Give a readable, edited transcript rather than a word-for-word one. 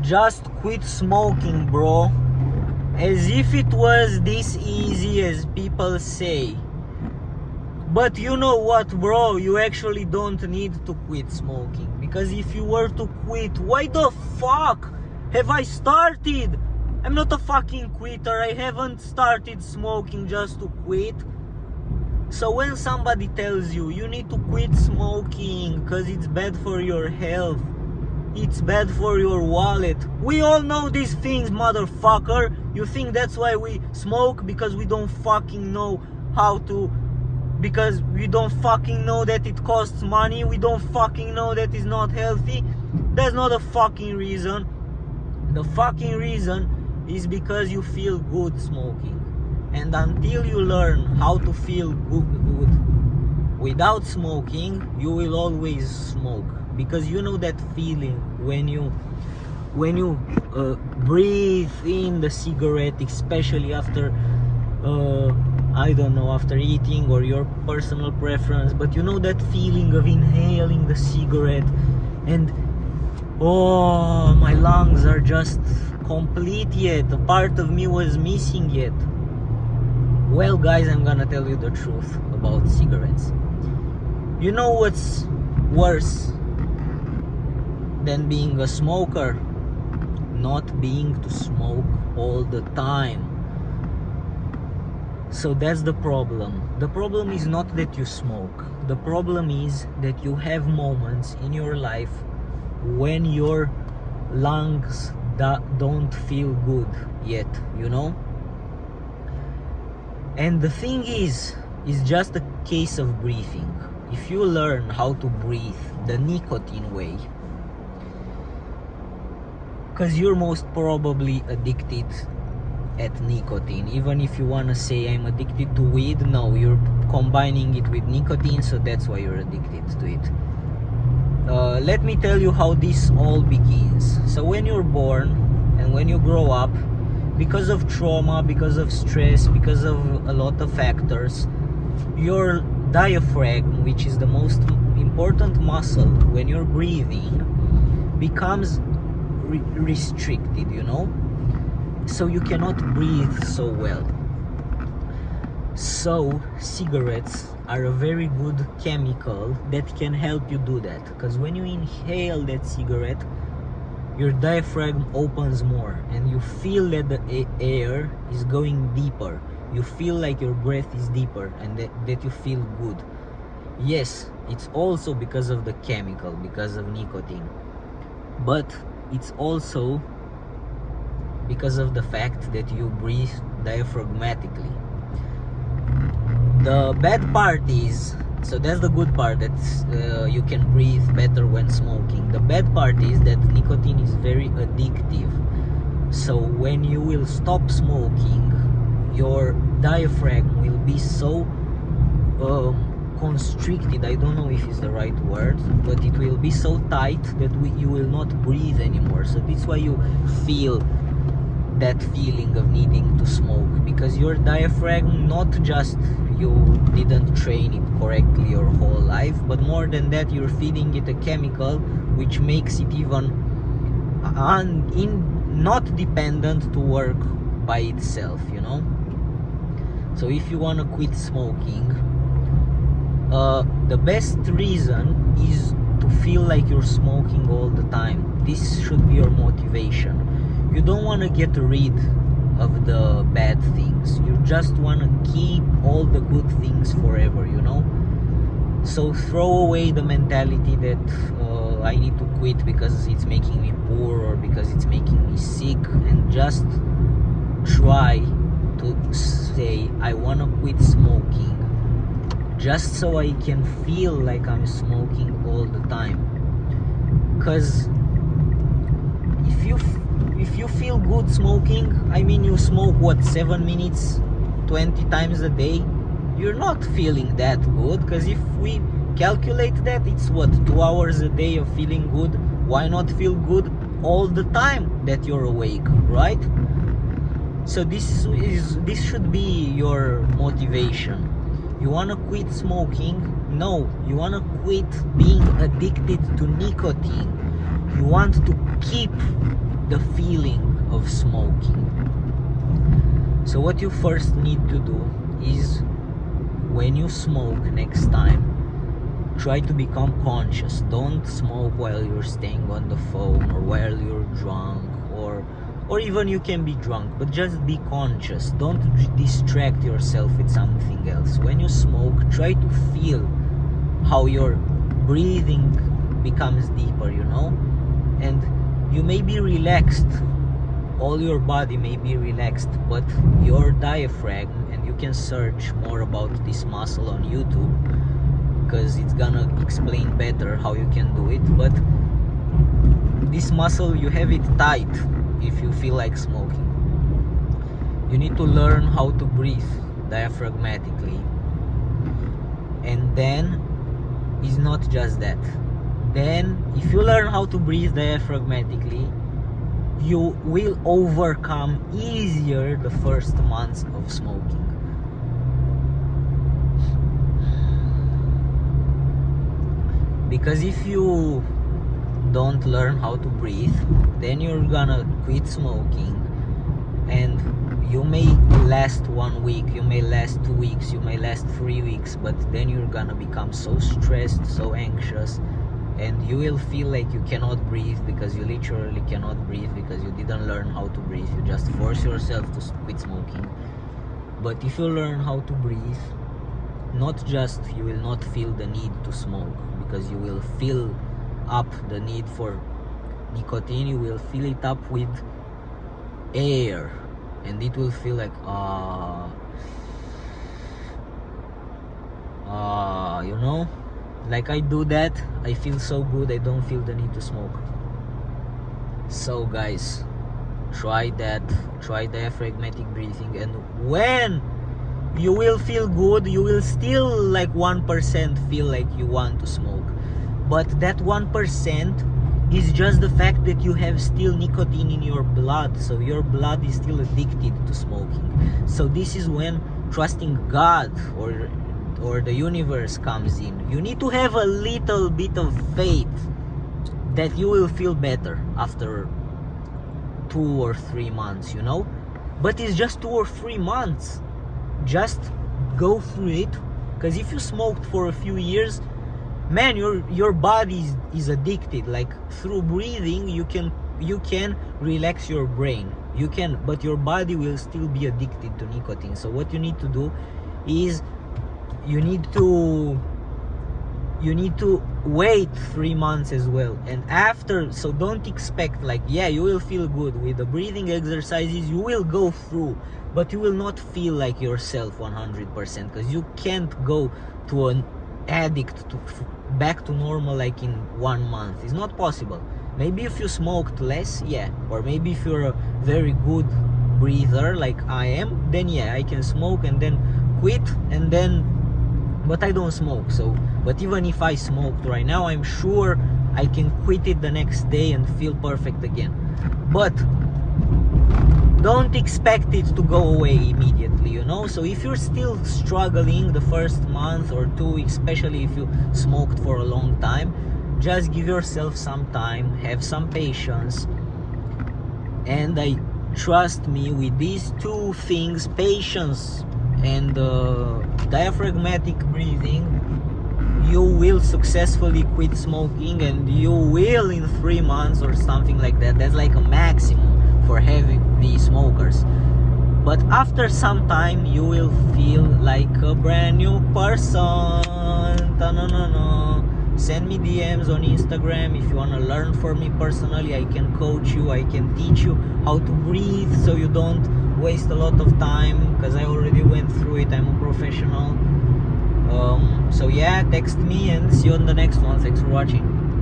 Just quit smoking, bro. As if it was this easy as people say. But you know what, bro? You actually don't need to quit smoking. Because if you were to quit, why the fuck have I started? I'm not a fucking quitter. I haven't started smoking just to quit. So when somebody tells you you need to quit smoking because it's bad for your health, it's bad for your wallet, we all know these things, motherfucker. You think that's why we smoke? Because we don't fucking know how to, because we don't fucking know that it costs money, we don't fucking know that it's not healthy? That's not a fucking reason. The fucking reason is because you feel good smoking. And until you learn how to feel good without smoking, you will always smoke. Because you know that feeling when you breathe in the cigarette, especially after I don't know, after eating or your personal preference, but you know that feeling of inhaling the cigarette and oh, my lungs are just complete yet, a part of me was missing yet. Well guys, I'm gonna tell you the truth about cigarettes. You know what's worse than being a smoker? Not being to smoke all the time. So that's the problem. The problem is not that you smoke. The problem is that you have moments in your life when your lungs don't feel good yet, you know? And the thing is, it's just a case of breathing. If you learn how to breathe the nicotine way, because you're most probably addicted at nicotine. Even if you want to say I'm addicted to weed, no, you're combining it with nicotine, so that's why you're addicted to it. Let me tell you how this all begins. So when you're born and when you grow up, because of trauma, because of stress, because of a lot of factors, your diaphragm, which is the most important muscle when you're breathing, becomes restricted, you know? So you cannot breathe so well. So cigarettes are a very good chemical that can help you do that, because when you inhale that cigarette, your diaphragm opens more and you feel that the air is going deeper. You feel like your breath is deeper and that you feel good. Yes, it's also because of the chemical, because of nicotine, but it's also because of the fact that you breathe diaphragmatically. The bad part is, so that's the good part, that you can breathe better when smoking. The bad part is that nicotine is very addictive. So when you will stop smoking, your diaphragm will be so constricted, I don't know if it's the right word, but it will be so tight that you will not breathe anymore. So that's why you feel that feeling of needing to smoke, because your diaphragm, not just you didn't train it correctly your whole life, but more than that, you're feeding it a chemical which makes it even not dependent to work by itself, you know? So if you want to quit smoking, the best reason is to feel like you're smoking all the time. This should be your motivation. You don't want to get rid of the bad things. You just want to keep all the good things forever, you know? So throw away the mentality that I need to quit because it's making me poor or because it's making me sick, and just try to say I want to quit smoking just so I can feel like I'm smoking all the time. Because if you feel good smoking, I mean, you smoke what, 7 minutes 20 times a day, you're not feeling that good. Because if we calculate that, it's what, 2 hours a day of feeling good. Why not feel good all the time that you're awake, right? So this should be your motivation. You want to quit smoking? No, you want to quit being addicted to nicotine. You want to keep the feeling of smoking. So what you first need to do is, when you smoke next time, try to become conscious. Don't smoke while you're staying on the phone or while you're drunk, or even you can be drunk, but just be conscious. Don't distract yourself with something else. When you smoke, try to feel how your breathing becomes deeper, and you may be relaxed, all your body may be relaxed, but your diaphragm, and you can search more about this muscle on YouTube because it's gonna explain better how you can do it. But this muscle, you have it tight if you feel like smoking. You need to learn how to breathe diaphragmatically. And then it's not just that. Then if you learn how to breathe diaphragmatically, you will overcome easier the first months of smoking. Because if you don't learn how to breathe, then you're gonna quit smoking, and you may last 1 week, you may last 2 weeks, you may last 3 weeks, but then you're gonna become so stressed, so anxious, and you will feel like you cannot breathe, because you literally cannot breathe because you didn't learn how to breathe. You just force yourself to quit smoking. But if you learn how to breathe, not just you will not feel the need to smoke, because you will fill up the need for nicotine, you will fill it up with air, and it will feel like like I do that, I feel so good, I don't feel the need to smoke. So guys, try that, try diaphragmatic breathing, and when you will feel good, you will still like 1% feel like you want to smoke, but that 1% is just the fact that you have still nicotine in your blood, so your blood is still addicted to smoking. So this is when trusting God or the universe comes in. You need to have a little bit of faith that you will feel better after 2 or 3 months, but it's just 2 or 3 months. Just go through it, because if you smoked for a few years, man, your body is addicted. Like through breathing, you can relax your brain, but your body will still be addicted to nicotine. So what you need to do is you need to wait 3 months as well, and after. So don't expect like, you will feel good with the breathing exercises, you will go through, but you will not feel like yourself 100%, because you can't go to an addict back to normal like in 1 month. It's not possible. Maybe if you smoked less, or maybe if you're a very good breather like I am, then I can smoke and then quit, and then, but I don't smoke. So, but even if I smoked right now, I'm sure I can quit it the next day and feel perfect again. But don't expect it to go away immediately, So if you're still struggling the first month or 2, especially if you smoked for a long time, just give yourself some time, have some patience, and trust me, with these 2 things, patience and diaphragmatic breathing, you will successfully quit smoking, and you will in 3 months or something like that. That's like a maximum for heavy smokers. But after some time, you will feel like a brand new person. Send me DMs on Instagram if you want to learn from me personally. I can coach you, I can teach you how to breathe so you don't waste a lot of time, because I already went through it. I'm a professional. So text me, and see you on the next one. Thanks for watching.